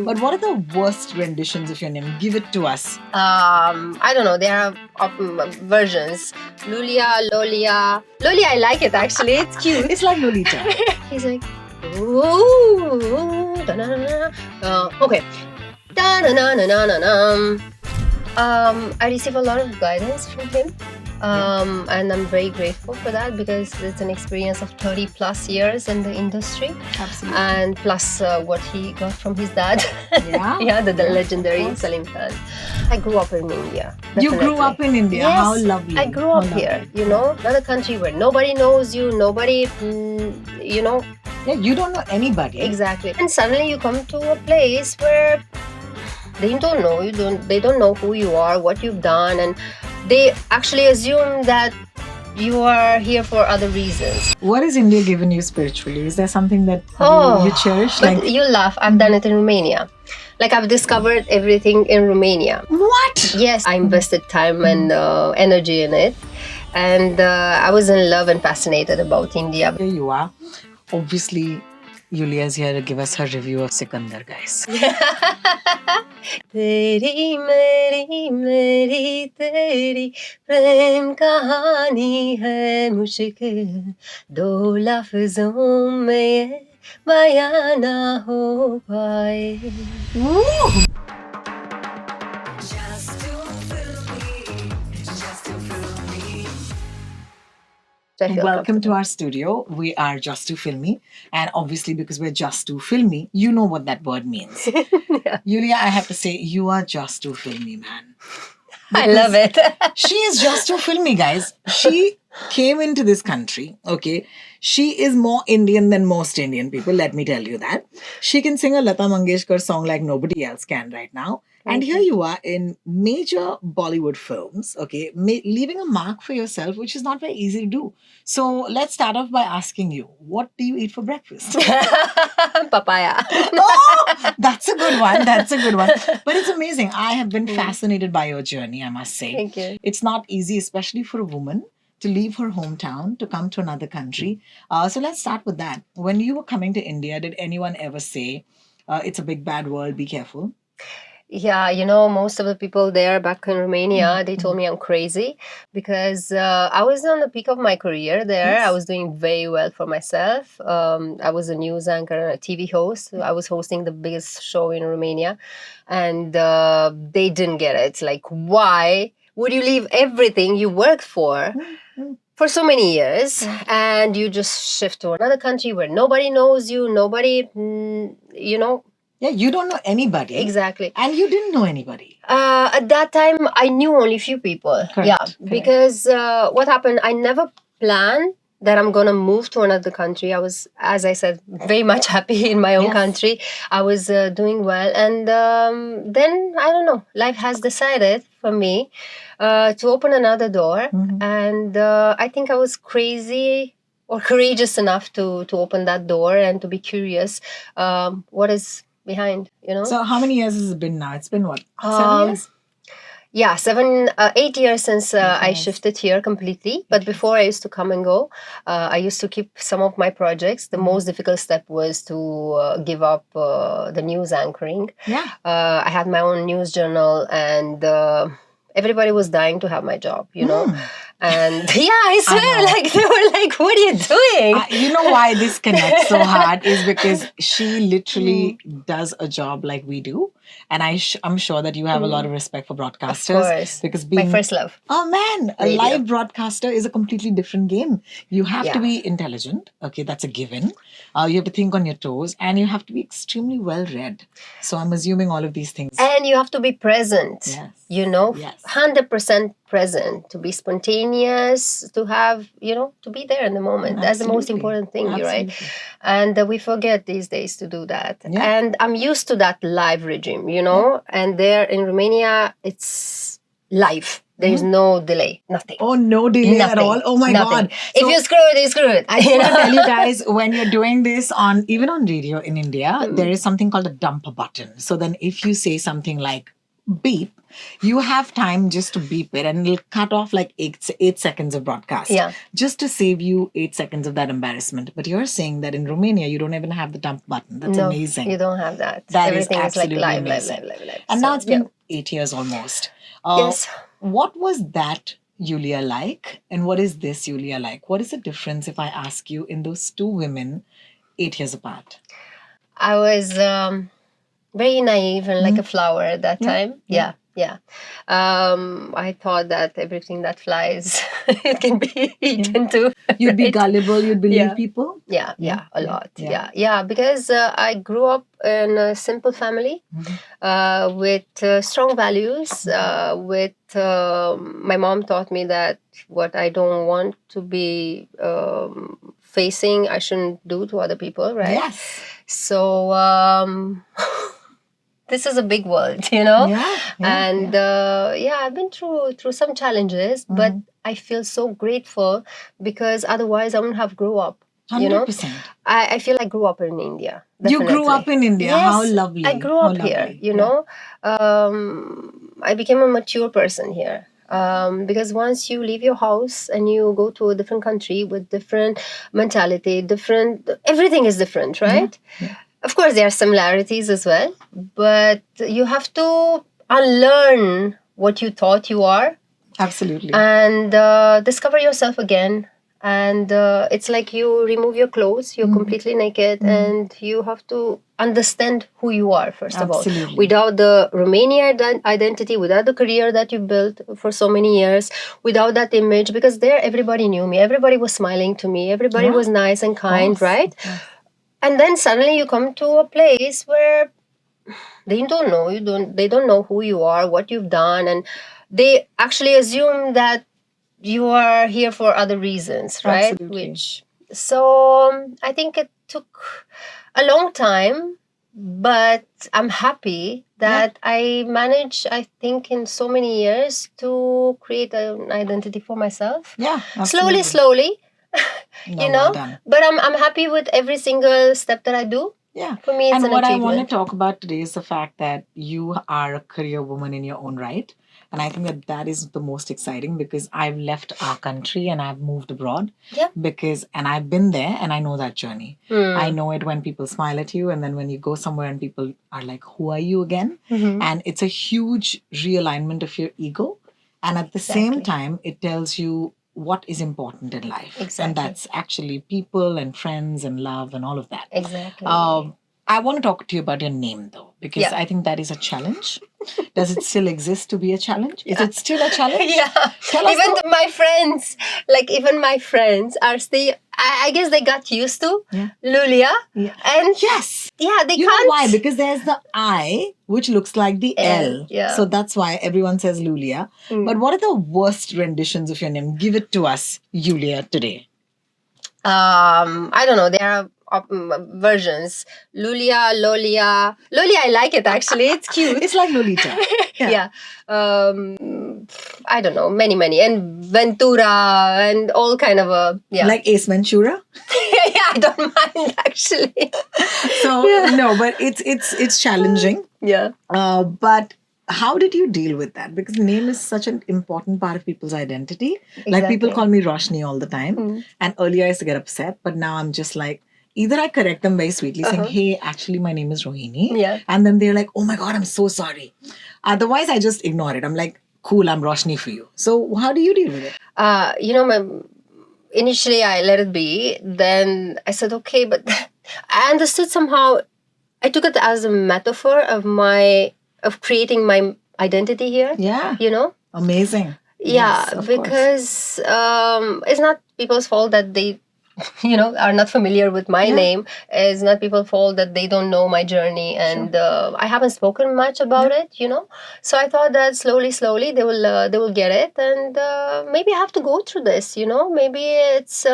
But what are the worst renditions of your name? Give it to us. I don't know. There are versions. Lulia, Lolia. Lolia, I like it actually. It's cute. It's like Lolita. He's like, ooh, da-na-na-na. Okay. Da-na-na-na-na-na. I receive a lot of guidance from him. And I'm very grateful for that because it's an experience of 30 plus years in the industry. Absolutely. And plus what he got from his dad. Yeah. Yeah, the legendary Salim Khan. I grew up in India. You grew up in India. Yes, how lovely. I grew up here, you know, another country where nobody knows you, nobody, you know. Yeah, you don't know anybody. Exactly. And suddenly you come to a place where they don't know you, they don't know who you are, what you've done, and they actually assume that you are here for other reasons. What has India given you spiritually? Is there something that you cherish? But you laugh, I've done it in Romania. Like I've discovered everything in Romania. What? Yes, I invested time and energy in it. And I was in love and fascinated about India. Here you are. Obviously, Iulia is here to give us her review of Sikandar, guys. तेरी मेरी मेरी तेरी प्रेम कहानी है मुश्किल दो लफ्जों में ये बयां ना हो पाए. Welcome to our studio. We are Just Too Filmy. And obviously, because we're just too filmy, you know what that word means. Yeah. Iulia, I have to say, you are just too filmy, man. I love it. She is just too filmy, guys. She came into this country, okay? She is more Indian than most Indian people, let me tell you that. She can sing a Lata Mangeshkar song like nobody else can right now. And here you are in major Bollywood films, okay, leaving a mark for yourself, which is not very easy to do. So let's start off by asking you, what do you eat for breakfast? Papaya. Oh, that's a good one. That's a good one. But it's amazing. I have been fascinated by your journey, I must say. Thank you. It's not easy, especially for a woman, to leave her hometown, to come to another country. So let's start with that. When you were coming to India, did anyone ever say, it's a big bad world, be careful? Yeah, you know, most of the people there back in Romania, they told me I'm crazy because I was on the peak of my career there. Yes. I was doing very well for myself. I was a news anchor and a TV host. I was hosting the biggest show in Romania, and they didn't get it. Like, why would you leave everything you worked for so many years and you just shift to another country where nobody knows you, nobody, you know. Yeah, you don't know anybody. Exactly. And you didn't know anybody. At that time, I knew only a few people. Correct. Yeah, Correct. because what happened, I never planned that I'm going to move to another country. I was, as I said, very much happy in my own country. I was doing well. And then, I don't know, life has decided for me to open another door. And I think I was crazy or courageous enough to open that door and to be curious what is behind, you know. So how many years has it been now? It's been what, 7 years? Yeah, 8 years since I shifted here completely. But before I used to come and go. I used to keep some of my projects. The most difficult step was to give up the news anchoring. Yeah. I had my own news journal and everybody was dying to have my job, you know. And yeah, I swear, like they were like, what are you doing? You know why this connects so hard is because she literally does a job like we do. And I'm sure that you have a lot of respect for broadcasters. Of course. Because my first love. Oh man, a live broadcaster is a completely different game. You have to be intelligent. Okay, that's a given. You have to think on your toes and you have to be extremely well read. So I'm assuming all of these things. And you have to be present. Yes. You know, Yes. 100% present, to be spontaneous, to have, you know, to be there in the moment. That's the most important thing, right? And we forget these days to do that. Yeah. And I'm used to that live regime, you know, and there in Romania, it's live. There is no delay, nothing. Oh, no delay at all? Oh my God. If you screw it, you screw it. I want to tell you guys, when you're doing this even on radio in India, there is something called a dump button. So then if you say something like, beep, you have time just to beep it and it'll cut off like 8 seconds of broadcast. Yeah. Just to save you 8 seconds of that embarrassment. But you're saying that in Romania, you don't even have the dump button. That's No, amazing. you don't have that. That Everything is like absolutely live. amazing. Live. And So, now it's been 8 years almost. Yes. What was that Iulia like? And what is this Iulia like? What is the difference if I ask you in those two women 8 years apart? I was very naive and like a flower at that time. Yeah. I thought that everything that flies it can be eaten too. You'd be right? gullible, you'd believe people? Yeah, a lot. Yeah, because I grew up in a simple family with strong values. With my mom taught me that what I don't want to be facing, I shouldn't do to other people, right? Yes. So this is a big world, you know. And I've been through some challenges, but I feel so grateful because otherwise I wouldn't have grew up. 100%. You know, I feel I grew up in India. You grew up in India. Yes, how lovely. I grew up here. You know, I became a mature person here. Because once you leave your house and you go to a different country with different mentality, everything is different, right? Of course, there are similarities as well, but you have to unlearn what you thought you are. Absolutely. And discover yourself again. And it's like you remove your clothes, you're completely naked, and you have to understand who you are, first of all. Without the Romanian identity, without the career that you built for so many years, without that image, because there everybody knew me, everybody was smiling to me, everybody was nice and kind, right? And then suddenly you come to a place where they don't know they don't know who you are, what you've done, and they actually assume that you are here for other reasons, right? Absolutely. I think it took a long time, but I'm happy that I managed, I think, in so many years to create an identity for myself. Yeah, absolutely. Slowly. No, well done. But I'm happy with every single step that I do. Yeah. For me, it's and an what achievement. I want to talk about today is the fact that you are a career woman in your own right. And I think that is the most exciting because I've left our country and I've moved abroad. Yeah. And I've been there and I know that journey. I know it when people smile at you and then when you go somewhere and people are like, who are you again? And it's a huge realignment of your ego. And at the same time, it tells you what is important in life. Exactly. And that's actually people and friends and love and all of that. Exactly. I want to talk to you about your name though, because I think that is a challenge. Does it still exist to be a challenge? Is it still a challenge? Tell us even my friends are still, I guess they got used to Iulia. And yes. Yeah, they You can't. know why? Because there's the I, which looks like the L. Yeah. So that's why everyone says Iulia. But what are the worst renditions of your name? Give it to us, Iulia, today. I don't know. There are versions. Iulia, Lolia. Lolia, I like it actually. It's cute. It's like Lolita. Yeah. I don't know. Many. And Ventura and all kind of Like Ace Ventura? yeah, I don't mind actually. So no, but it's challenging. Yeah. But how did you deal with that? Because name is such an important part of people's identity. Like people call me Roshni all the time. And earlier I used to get upset, but now I'm just like, either I correct them very sweetly saying, hey, actually my name is Rohini. Yeah. And then they're like, oh my God, I'm so sorry. Otherwise I just ignore it. I'm like, cool, I'm Roshni for you. So how do you deal with it? Initially I let it be. Then I said, okay, but I understood somehow. I took it as a metaphor of creating my identity here. Yeah. You know? Amazing. Yeah, yes, because it's not people's fault that they, are not familiar with my name. It's not people's fault that they don't know my journey, and I haven't spoken much about it. So I thought that slowly they will get it, and maybe I have to go through this. Maybe it's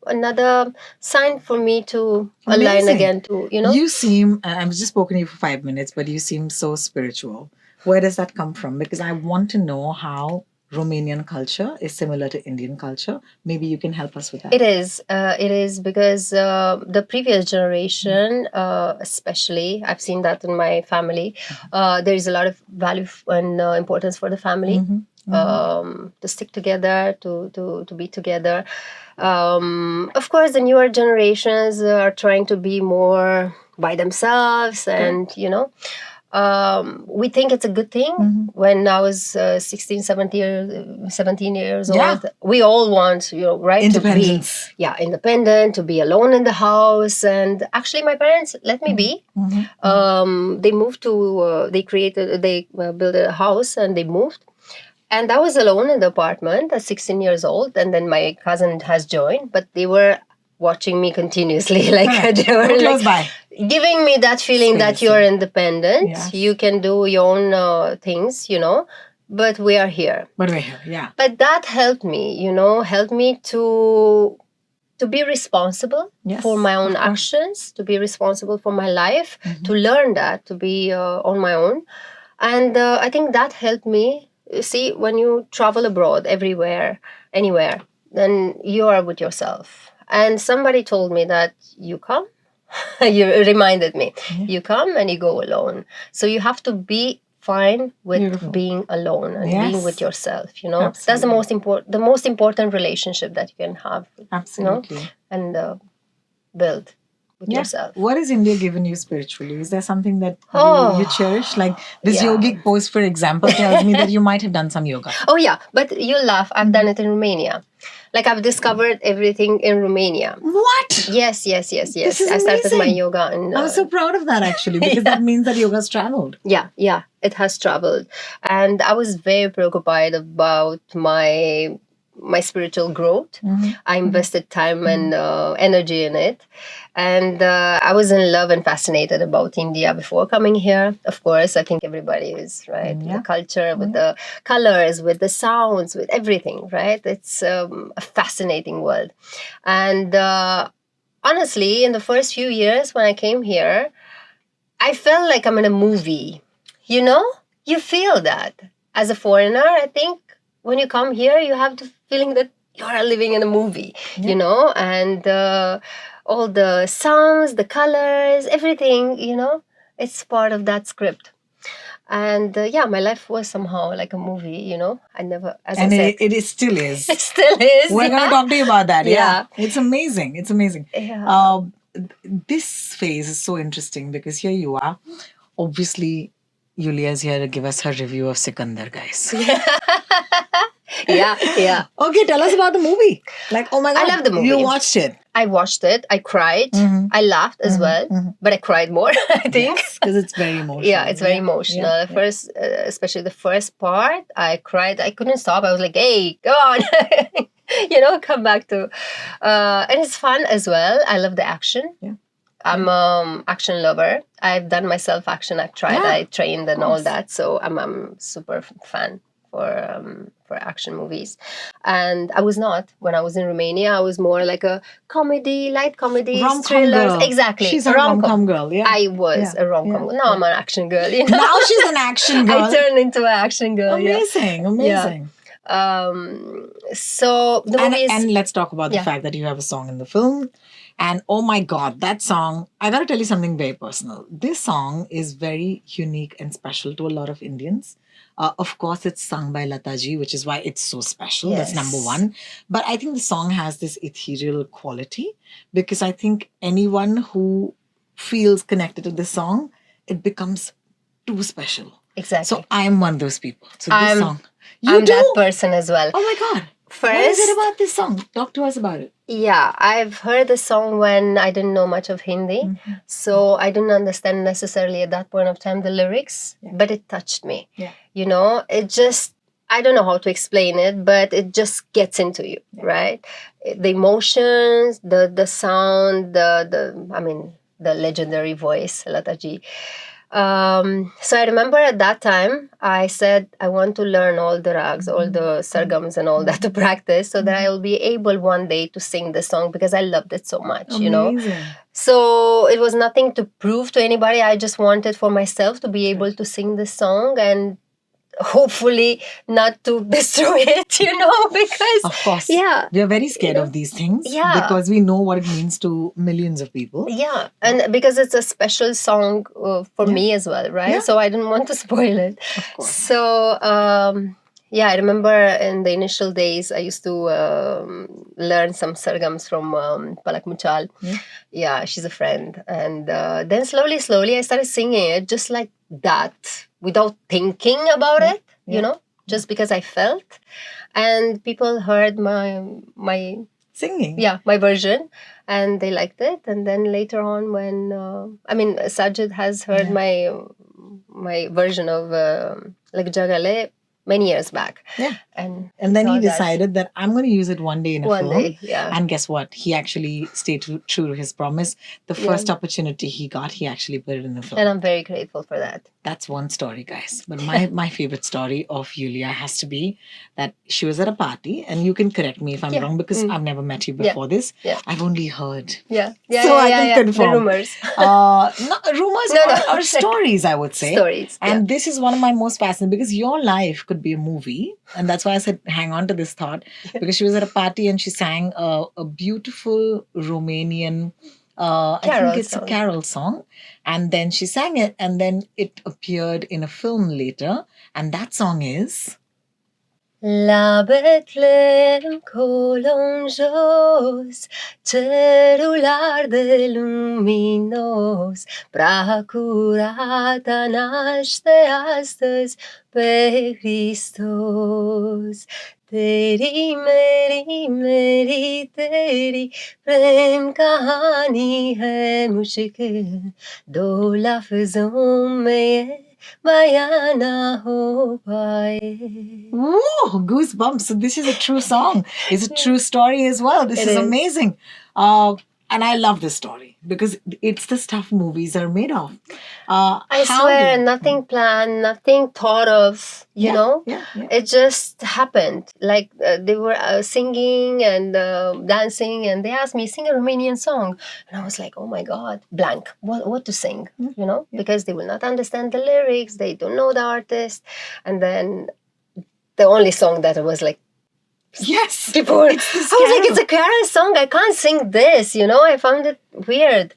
another sign for me to align again. You seem. I've just spoken to you for 5 minutes, but you seem so spiritual. Where does that come from? Because I want to know how Romanian culture is similar to Indian culture? Maybe you can help us with that. It is. It is because the previous generation, especially, I've seen that in my family. There is a lot of value and importance for the family. To stick together, to be together. Of course, the newer generations are trying to be more by themselves, and we think it's a good thing. When I was 16, 17 years old, we all want, right, independence. To be independent, to be alone in the house. And actually, my parents let me be. They moved to, they built a house and they moved. And I was alone in the apartment at 16 years old. And then my cousin has joined, but they were watching me continuously. Like they were close by, giving me that feeling that you're independent. Yes. You can do your own things, but we are here. But we're here, yeah. But that helped me, helped me to be responsible for my own actions, to be responsible for my life, to learn that, to be on my own. And I think that helped me. See, when you travel abroad, everywhere, anywhere, then you are with yourself. And somebody told me that you come, you reminded me, you come and you go alone. So you have to be fine with being alone and being with yourself, Absolutely. That's the most important relationship that you can have. Absolutely. And build with yourself. What has India given you spiritually? Is there something that you cherish? Like this yogic post, for example, tells me that you might have done some yoga. Oh yeah, but you laugh. I've done it in Romania. Like I've discovered everything in Romania. What? Yes. This is I started amazing. my yoga. And, I'm so proud of that actually, because that means that yoga's traveled. Yeah, it has traveled. And I was very preoccupied about my spiritual growth. I invested time and energy in it. And I was in love and fascinated about India before coming here. Of course, I think everybody is, right? With the culture, with the colors, with the sounds, with everything, right? It's a fascinating world. And honestly, in the first few years when I came here, I felt like I'm in a movie. You feel that. As a foreigner, I think when you come here, you have the feeling that you're living in a movie, and all the sounds, the colors, everything, it's part of that script. And my life was somehow like a movie, I never, as I said. It still is. It still is. We're going to talk to you about that. Yeah. It's amazing. Yeah. This phase is so interesting because here you are. Obviously, Iulia is here to give us her review of Sikandar, guys. Yeah. Okay, tell us about the movie. Like, oh my God. I love the movie. You watched it. I watched it. I cried. I laughed as well. But I cried more, I think. Because it's very emotional. Yeah, it's very emotional. First, especially the first part, I cried. I couldn't stop. I was like, hey, go on. Come back to... and it's fun as well. I love the action. Yeah. I'm action lover. I've done myself action. I've tried. I trained and all that. So I'm super fan for action movies. And I was not. When I was in Romania, I was more like a comedy, light comedy, thrillers. Girl. Exactly. She's a rom-com girl. Yeah. I was a rom-com. Now I'm an action girl. Now she's an action girl. I turned into an action girl. Amazing. So the movie and let's talk about the fact that you have a song in the film. And oh my God, that song, I got to tell you something very personal. This song is very unique and special to a lot of Indians. Of course, it's sung by Lata ji, which is why it's so special. That's number one. But I think the song has this ethereal quality because I think anyone who feels connected to this song, it becomes too special. Exactly. So I'm one of those people. So this song. I'm that person as well. Oh my God. First, what is it about this song? Talk to us about it. Yeah, I've heard the song when I didn't know much of Hindi. So I didn't understand necessarily at that point of time the lyrics, but it touched me. Yeah. It just, I don't know how to explain it, but it just gets into you, right? The emotions, the sound, the legendary voice, Lata ji. So I remember at that time, I said, I want to learn all the rags, all the sargams and all that to practice so that I will be able one day to sing the song because I loved it so much, Amazing. So it was nothing to prove to anybody. I just wanted for myself to be able to sing this song. And hopefully not to destroy it, because Of course. yeah, We are very scared of these things because we know what it means to millions of people. yeah, and because it's a special song for me as well, right? Yeah. So I didn't want to spoil it. Of course. So yeah, I remember in the initial days I used to learn some sargams from Palak Muchal. Yeah, she's a friend, and then slowly I started singing it just like that without thinking about it, just because I felt, and people heard my singing. Yeah, my version, and they liked it. And then later on, when Sajid has heard my version of Lag Ja Gale many years back. Yeah. And then he decided that I'm going to use it one day in a film. One day, yeah. And guess what? He actually stayed true to his promise. The first opportunity he got, he actually put it in the film. And I'm very grateful for that. That's one story, guys. But my favorite story of Iulia has to be that she was at a party, and you can correct me if I'm wrong because I've never met you before this. Yeah. I've only heard. Yeah. So I can confirm. The rumors. Rumors or stories, I would say. Stories. And this is one of my most fascinating because your life could be a movie. And that's why I said hang on to this thought, because she was at a party and she sang a beautiful Romanian I think it's a carol song. And then she sang it, and then it appeared in a film later. And that song is La Betlehem colo jos, cerul arde luminos, prea curată naște astăzi pe Hristos. Teri meri meri teri, prem kahani hai mushkil, do lafzon mein Bayana ho paaye. Woo, goosebumps. So this is a true song. It's a true story as well. This is amazing. And I love this story because it's the stuff movies are made of. I swear, nothing planned, nothing thought of, you know? Yeah. It just happened. Like they were singing and dancing, and they asked me, sing a Romanian song. And I was like, oh my God, blank. What to sing, because they will not understand the lyrics. They don't know the artist. And then the only song that was like, yes, people were, I was like, it's a carol song. I can't sing this, I found it weird.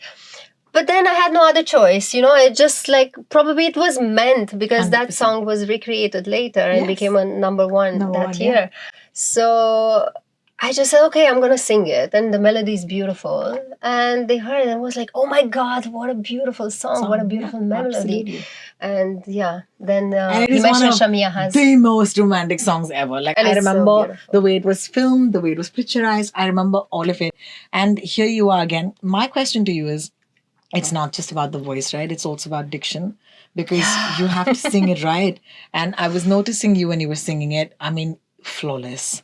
But then I had no other choice, it just like, probably it was meant because 100%. That song was recreated later and became a number one that year. So I just said, okay, I'm going to sing it. And the melody is beautiful. And they heard it and was like, oh my God, what a beautiful song. What a beautiful melody. Absolutely. And then you mentioned Shamia has the most romantic songs ever. Like I remember the way it was filmed, the way it was picturized. I remember all of it. And here you are again. My question to you is, it's not just about the voice, right? It's also about diction because you have to sing it right. And I was noticing you when you were singing it. I mean, flawless.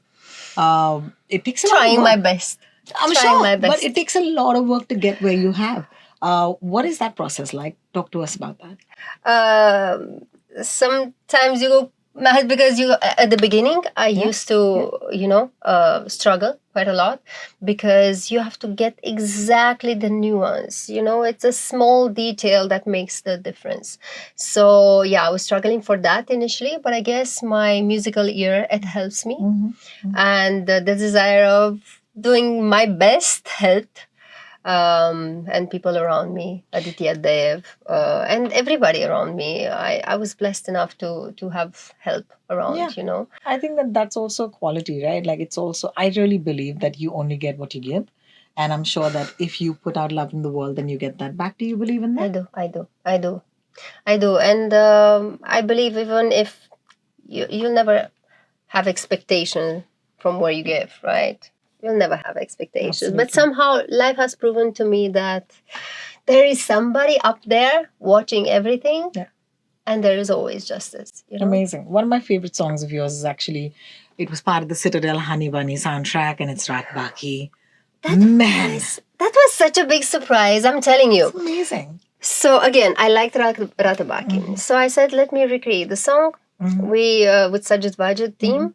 It takes a lot of work. My best. I'm sure, my best. But it takes a lot of work to get where you have. What is that process like? Talk to us about that. Sometimes you go mad because at the beginning I used to struggle quite a lot because you have to get exactly the nuance. It's a small detail that makes the difference. So I was struggling for that initially, but I guess my musical ear, it helps me. And the desire of doing my best helped. And people around me, Aditya, Dev, and everybody around me. I was blessed enough to have help around, I think that's also a quality, right? Like it's also, I really believe that you only get what you give. And I'm sure that if you put out love in the world, then you get that back. Do you believe in that? I do. And I believe even if you'll never have expectation from where you give, right? You'll never have expectations. Absolutely. But somehow life has proven to me that there is somebody up there watching everything. Yeah. And there is always justice. Amazing. One of my favorite songs of yours is actually, it was part of the Citadel Honey Bunny soundtrack, and it's Rat Baki. That was such a big surprise, I'm telling you. It's amazing. So again, I liked Rat Baki. So I said, let me recreate the song. We, with Sajid Wajid team,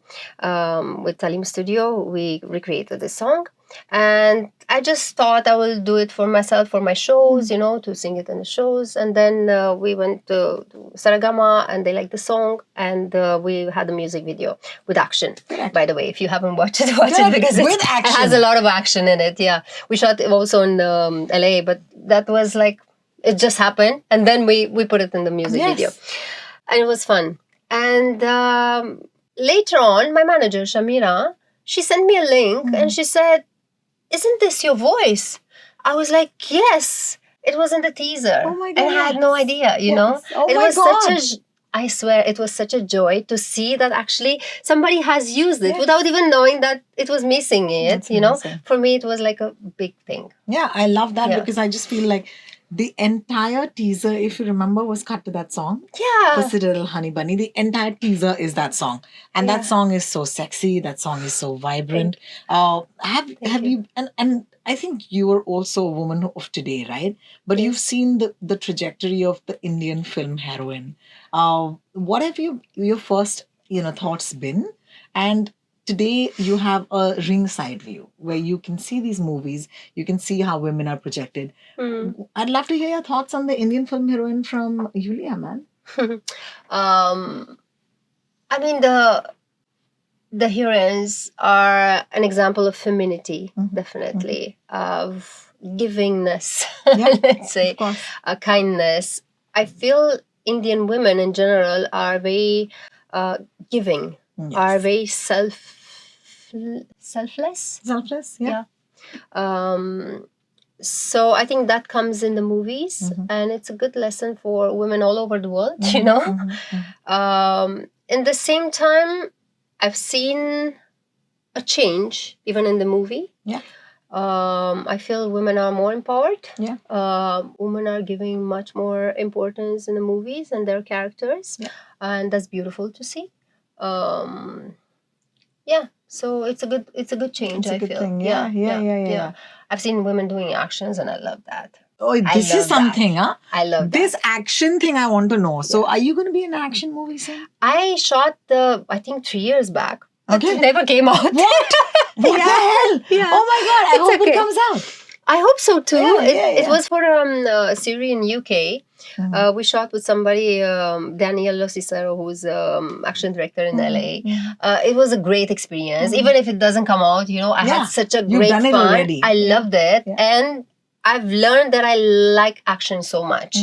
with Talim Studio, we recreated the song. And I just thought I will do it for myself, for my shows, to sing it in the shows. And then we went to Saragama, and they liked the song, and we had a music video with action. By the way, if you haven't watched it, watch it, because it has a lot of action in it. Yeah, we shot it also in LA, but that was like, it just happened, and then we put it in the music video, and it was fun. And later on, my manager Shamira, she sent me a link, and she said, "Isn't this your voice?" I was like, "Yes." It was in the teaser. Oh my God. And I had no idea, Oh it my was God. I swear, it was such a joy to see that actually somebody has used it without even knowing that it was me singing it. For me, it was like a big thing. Yeah, I love that, because I just feel like the entire teaser, if you remember, was cut to that song. Yeah. Pussy Little Honey Bunny. The entire teaser is that song. And that song is so sexy. That song is so vibrant. Have you, and I think you are also a woman of today, right? But you've seen the trajectory of the Indian film heroine. What have your first, thoughts been? And today you have a ringside view where you can see these movies, you can see how women are projected. I'd love to hear your thoughts on the Indian film heroine from Iulia, man. I mean, the heroines are an example of femininity, definitely, of givingness, let's say, kindness. I feel Indian women in general are very giving, are very selfless. Selfless, yeah. So I think that comes in the movies, and it's a good lesson for women all over the world, In the same time, I've seen a change even in the movie. Yeah. I feel women are more empowered. Yeah. Women are giving much more importance in the movies and their characters. Yeah. And that's beautiful to see. Yeah. So it's a good change. It's a good feel. thing. Yeah. I've seen women doing actions, and I love that. Oh, this is something, huh? I love this action thing. I want to know. So, are you going to be in an action movie soon? I shot I think 3 years back. Okay. It never came out. What? What the hell? Yeah. Oh my God! I hope it comes out. I hope so too. It was for a series in UK. We shot with somebody, Daniel Cicero, who's action director in LA. It was a great experience. Even if it doesn't come out, I had such a great fun. Already. I loved it, and I've learned that I like action so much.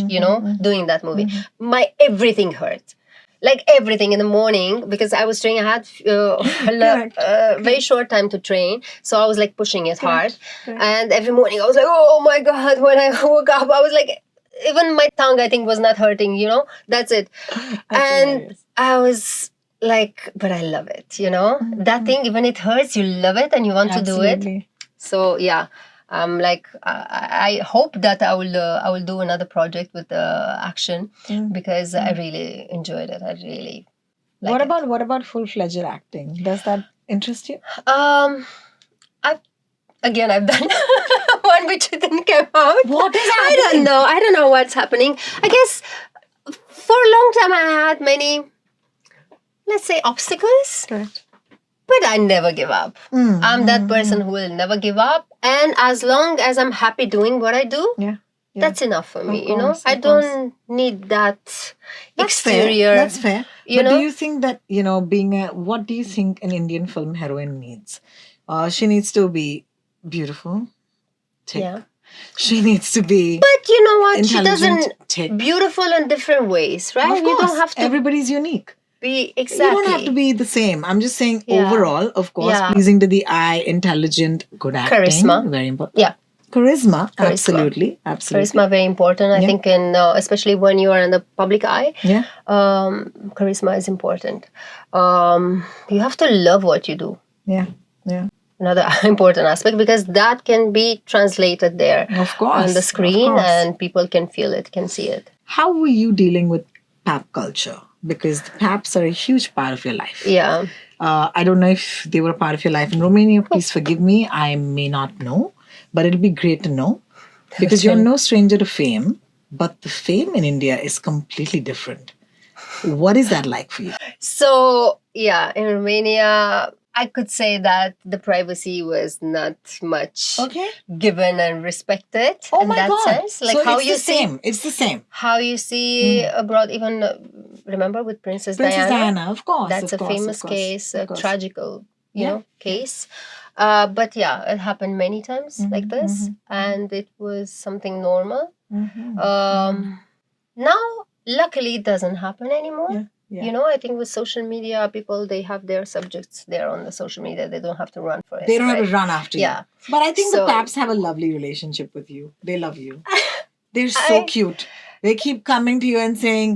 Doing that movie, my everything hurt. Like everything in the morning, because I was training, I had a very short time to train. So I was like pushing it hard. And every morning I was like, oh my God, when I woke up, I was like, even my tongue, I think, was not hurting, that's it. And I was like, but I love it, that thing, when it hurts, you love it and you want to do it. So yeah. I hope that I will do another project with action, because I really enjoyed it. I really like it. What about full-fledged acting? Does that interest you? I've done one which didn't come out. What is happening? I don't know what's happening. I guess for a long time I had many, let's say, obstacles. Correct. But I never give up. I'm that person who will never give up. And as long as I'm happy doing what I do, that's enough for me. I don't need that exterior. That's fair. But do you think that, what do you think an Indian film heroine needs? She needs to be beautiful. Thick. Yeah. She needs to be. But you know what? She doesn't. Beautiful in different ways, right? Of course. You don't have to. Everybody's unique. Exactly. You don't have to be the same. I'm just saying overall, of course, pleasing to the eye, intelligent, good acting. Charisma. Very important. Yeah. Charisma. Absolutely. Charisma, very important. I think especially when you are in the public eye. Yeah. Charisma is important. You have to love what you do. Yeah. Another important aspect, because that can be translated there. Of course. On the screen, and people can feel it, can see it. How were you dealing with pap culture? Because the paps are a huge part of your life. Yeah. I don't know if they were a part of your life in Romania. Please forgive me. I may not know. But it'll be great to know. Because you're no stranger to fame. But the fame in India is completely different. What is that like for you? So, yeah, in Romania, I could say that the privacy was not much Okay. given and respected Oh in my that God. sense. Like So how it's you the see, same. It's the same. how you see abroad, even remember with Princess Diana? Of course. That's of a course, famous of course, case, a of course. tragical, Yeah. case. But yeah, it happened many times like this, and it was something normal. Now, luckily, it doesn't happen anymore. Yeah. Yeah. You know, I think with social media, people, they have their subjects there on the social media. They don't have to run for it. They don't have right? to run after Yeah. you. But I think So- the Paps have a lovely relationship with you. They love you. They're so cute. They keep coming to you and saying,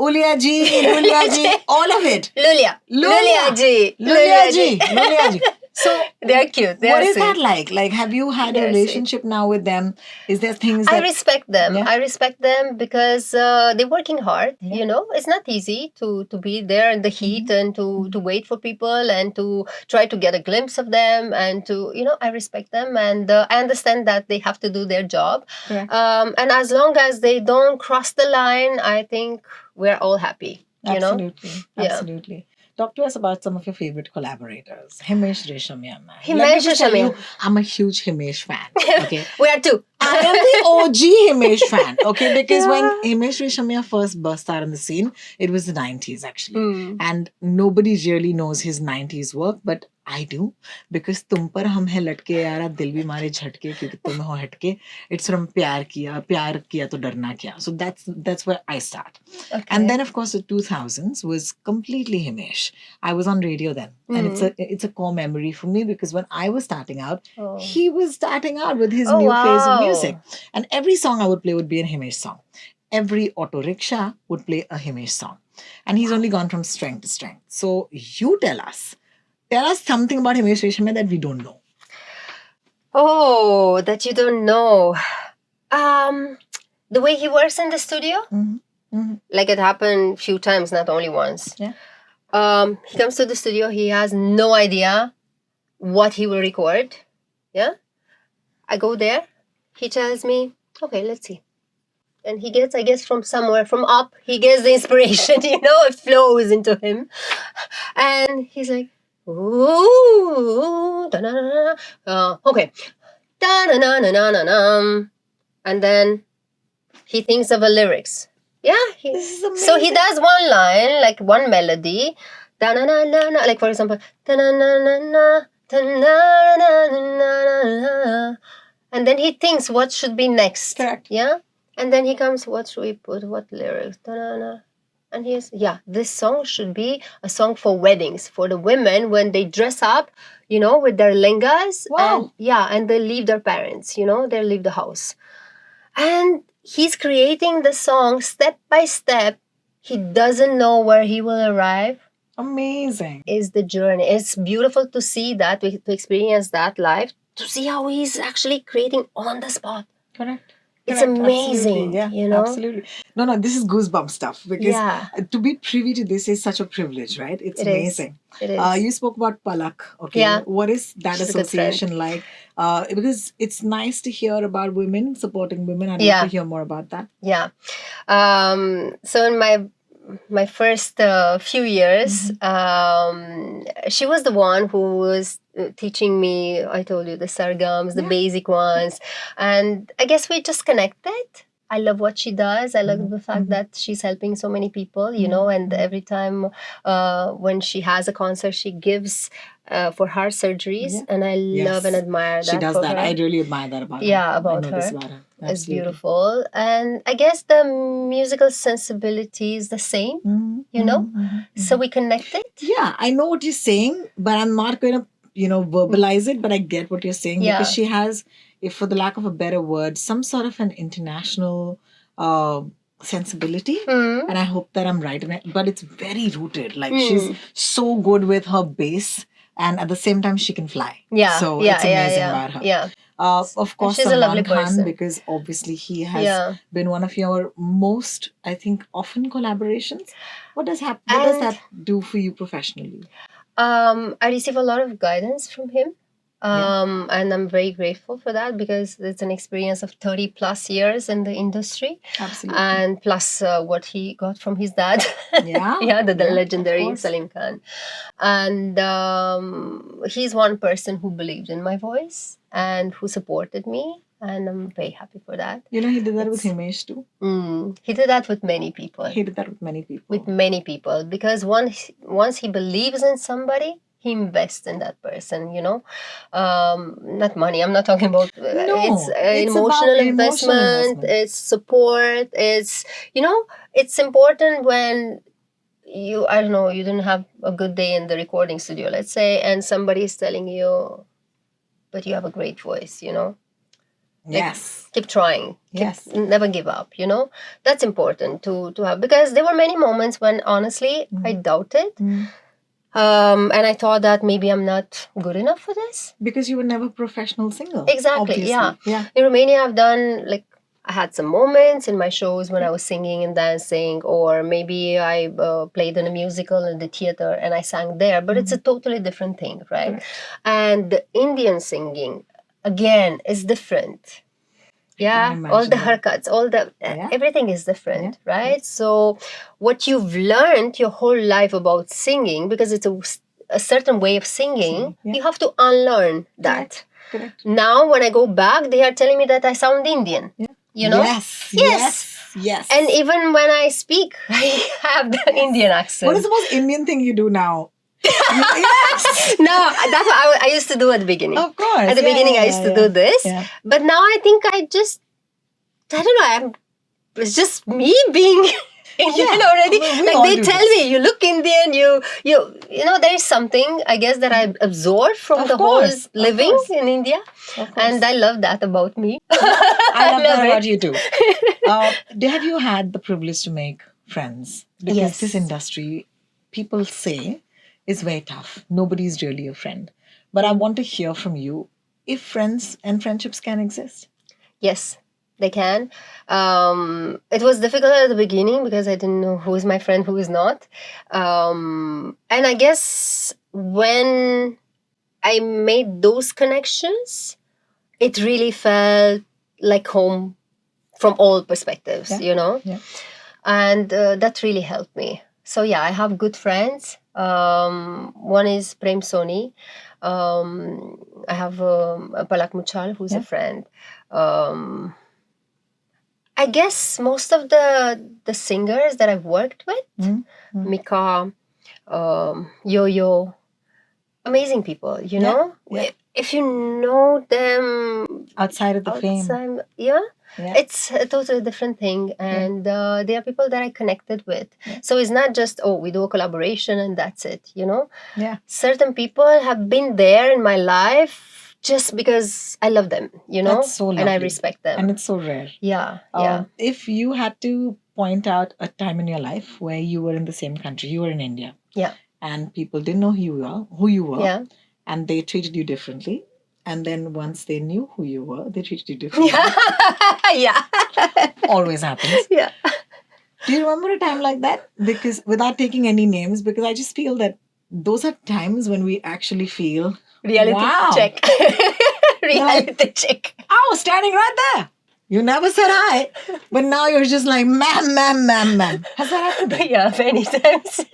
Ulia ji, Lulia ji, all of it. Lulia. Lulia ji. Lulia ji. Lulia ji. So They're cute. They're what is sweet. that like? Like, have you had a They're relationship now with them? Is there things I that respect them. Yeah. I respect them because they're working hard. Yeah. You know, it's not easy to be there in the heat and to wait for people and to try to get a glimpse of them and to, I respect them and I understand that they have to do their job. Correct. And as long as they don't cross the line, I think we're all happy. Absolutely. Yeah. Absolutely. Talk to us about some of your favorite collaborators. Himesh Reshamya. Let me Himesh just tell you, Reshamya. I'm a huge Himesh fan. Okay. We are too. I am the OG Himesh fan. Okay. Because when Himesh Reshamya first burst out on the scene, it was the 90s actually. And nobody really knows his 90s work, but I do. Because तुम पर हम है लटके यारा दिल भी मारे झटके क्योंकि तुम हो हटके. It's from प्यार किया तो डरना क्या. So that's where I start. Okay. And then of course the 2000s was completely Himesh. I was on radio then, and it's a core memory for me because when I was starting out, he was starting out with his new phase of music, and every song I would play would be a Himesh song. Every auto rickshaw would play a Himesh song, and he's only gone from strength to strength. So you tell us something about Himesh Reshamya that we don't know. Oh, that you don't know. The way he works in the studio, like it happened a few times, not only once. Yeah. He comes to the studio. He has no idea what he will record. Yeah. I go there. He tells me, okay, let's see. And he gets, I guess, from somewhere, from up, he gets the inspiration, it flows into him. And he's like, ooh, da-na-na-na. Okay. Da-na-na-na-na-na. And then he thinks of a lyrics. Yeah. This is amazing. So he does one line, like one melody. Da-na-na-na-na. Like, for example, da-na-na-na-na, da-na-na-na-na-na. And then he thinks what should be next. Correct. Yeah. And then he comes, what should we put? What lyrics? Da-na-na. And this song should be a song for weddings, for the women when they dress up, with their lengas. Wow. And they leave their parents, they leave the house. And he's creating the song step by step. He doesn't know where he will arrive. Amazing. Is the journey. It's beautiful to see that, to experience that live, to see how he's actually creating on the spot. Correct. It's amazing. Absolutely. Yeah, absolutely. No, this is goosebump stuff because to be privy to this is such a privilege, right? It's amazing. It is. You spoke about Palak. Okay. Yeah. What is that She's a good association like? Because it's nice to hear about women supporting women. I'd love to hear more about that. Yeah. So in my first few years, she was the one who was teaching me, I told you, the sargams, the basic ones. And I guess we just connected. I love what she does. I love the fact that she's helping so many people, and every time when she has a concert, she gives for heart surgeries. Yeah. And I love and admire that. She does that. Her. I really admire that about her. Yeah, about her. It's beautiful. And I guess the musical sensibility is the same, So we connected. Yeah, I know what you're saying, but I'm not going to, verbalize it, but I get what you're saying because she has, if for the lack of a better word, some sort of an international sensibility. And I hope that I'm right in it, but it's very rooted. Like she's so good with her bass. And at the same time, she can fly. Yeah. So it's amazing about her. Yeah. Of course, she's a lovely person because obviously he has been one of your most, I think, often collaborations. What does that do for you professionally? I receive a lot of guidance from him. And I'm very grateful for that because it's an experience of 30 plus years in the industry. Absolutely. And plus what he got from his dad. Yeah. Yeah, the Yeah, of legendary course. Salim Khan. And he's one person who believed in my voice and who supported me. And I'm very happy for that. You know, he did that with It's- Himesh too. He did that with many people. He did that with many people. With many people, because once he believes in somebody, he invests in that person, you know. Not money, I'm not talking about No, it's it's emotional about investment, emotional investment. it's support, it's, you know, it's important when you, I don't know, you didn't have a good day in the recording studio, let's say, and somebody is telling you, but you have a great voice, you know. Yes. Keep trying. Yes. Never give up, you know. That's important to have, because there were many moments when honestly I doubted. And I thought that maybe I'm not good enough for this. Because you were never a professional singer. Exactly, Obviously. yeah. In Romania, I've done, like, I had some moments in my shows when I was singing and dancing, or maybe I played in a musical in the theater and I sang there, but it's a totally different thing, right? Correct. And the Indian singing, again, is different. Yeah, all the haircuts, all the everything is different, right? So what you've learned your whole life about singing, because it's a certain way of singing, you have to unlearn that. Correct. Now when I go back, they are telling me that I sound Indian. You know? Yes. And even when I speak, I have the Indian accent. What is the most Indian thing you do now? Yes. No, that's what I used to do at the beginning. Of course. At the beginning, I used to do this. Yeah. But now I think I don't know, it's just me being Indian already. Like, they tell me, you look Indian, you know, there is something, I guess, that I absorbed from the whole living in India. And I love that about me. I love that about you too. Have you had the privilege to make friends? Because this industry, people say, is very tough. Nobody's really a friend. But I want to hear from you if friends and friendships can exist. Yes, they can. It was difficult at the beginning because I didn't know who is my friend, who is not. And I guess when I made those connections, it really felt like home from all perspectives, you know? Yeah. And that really helped me. So yeah, I have good friends. One is Prem Soni. I have Palak Muchal, who's a friend. I guess most of the singers that I've worked with, Mika, Yo-Yo, amazing people, you know? If you know them outside of the fame. It's a totally different thing. And they are people that I connected with. So it's not just, we do a collaboration and that's it, you know? Yeah. Certain people have been there in my life just because I love them, you know? That's so lovely. And I respect them. And it's so rare. Yeah. If you had to point out a time in your life where you were in the same country, you were in India. Yeah. And people didn't know who you were. And they treated you differently. And then once they knew who you were, they treated you differently. Yeah. Always happens. Yeah. Do you remember a time like that? Because without taking any names, because I just feel that those are times when we actually feel reality check. Reality check. I was standing right there. You never said hi, but now you're just like, ma'am. Has that happened? Yeah, many times.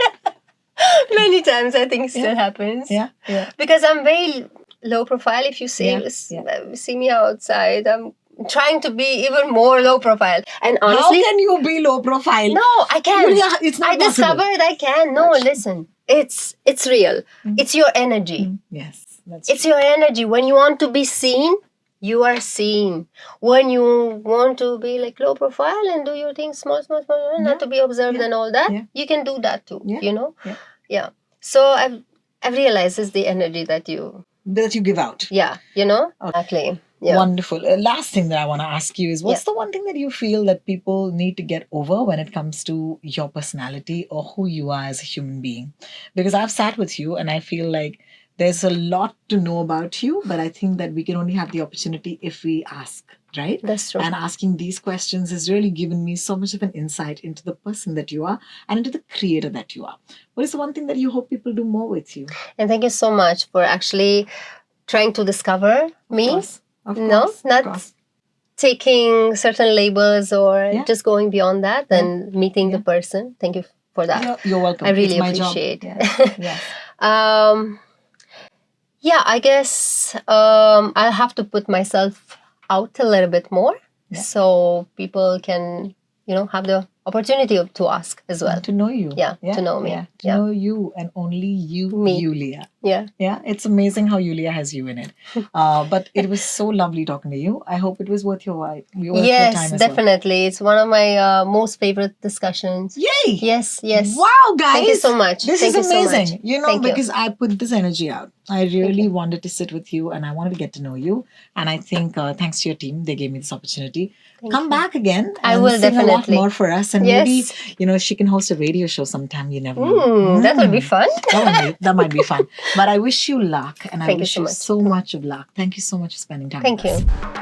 Many times, I think it still happens. Yeah. Because I'm very low profile. If you see me outside, I'm trying to be even more low profile. And honestly, how can you be low profile? No, I can't. It's not I discovered I can. No, listen. It's real. It's your energy. Yes. It's your energy. When you want to be seen, you are seen. When you want to be like low profile and do your things small, not to be observed and all that, you can do that too. You know? Yeah. So I've realized it's the energy that you give out. Yeah, you know? Exactly. Yeah. Wonderful. Last thing that I want to ask you is, what's the one thing that you feel that people need to get over when it comes to your personality or who you are as a human being? Because I've sat with you and I feel like there's a lot to know about you, but I think that we can only have the opportunity if we ask, right? That's true. And asking these questions has really given me so much of an insight into the person that you are and into the creator that you are. What is the one thing that you hope people do more with you? And thank you so much for actually trying to discover me. Of No, course, not of course. taking certain labels or Yeah. just going beyond that and meeting Yeah. the person. Thank you for that. You're welcome. I really It's my job. appreciate. Yes. Yes. Yeah, I guess I'll have to put myself out a little bit more so people can, have the opportunity to ask as well. To know you. Yeah, to know me. Yeah. To know you and only you, Me. Iulia. Yeah. Yeah, it's amazing how Iulia has you in it. But it was so lovely talking to you. I hope it was worth your while. Yes, time as definitely. It's one of my most favorite discussions. Yay! Yes, yes. Wow, guys! Thank you so much. This Thank is you so amazing. much. Thank you. Because I put this energy out. I really wanted to sit with you and I wanted to get to know you. And I think thanks to your team, they gave me this opportunity. Come back again. I and will sing a lot definitely. more for us. And Yes. maybe, she can host a radio show sometime. You never know. That will be fun. That might be fun. But I wish you luck and I Thank you wish so you much. so much of luck. Thank you so much for spending time Thank with us. you.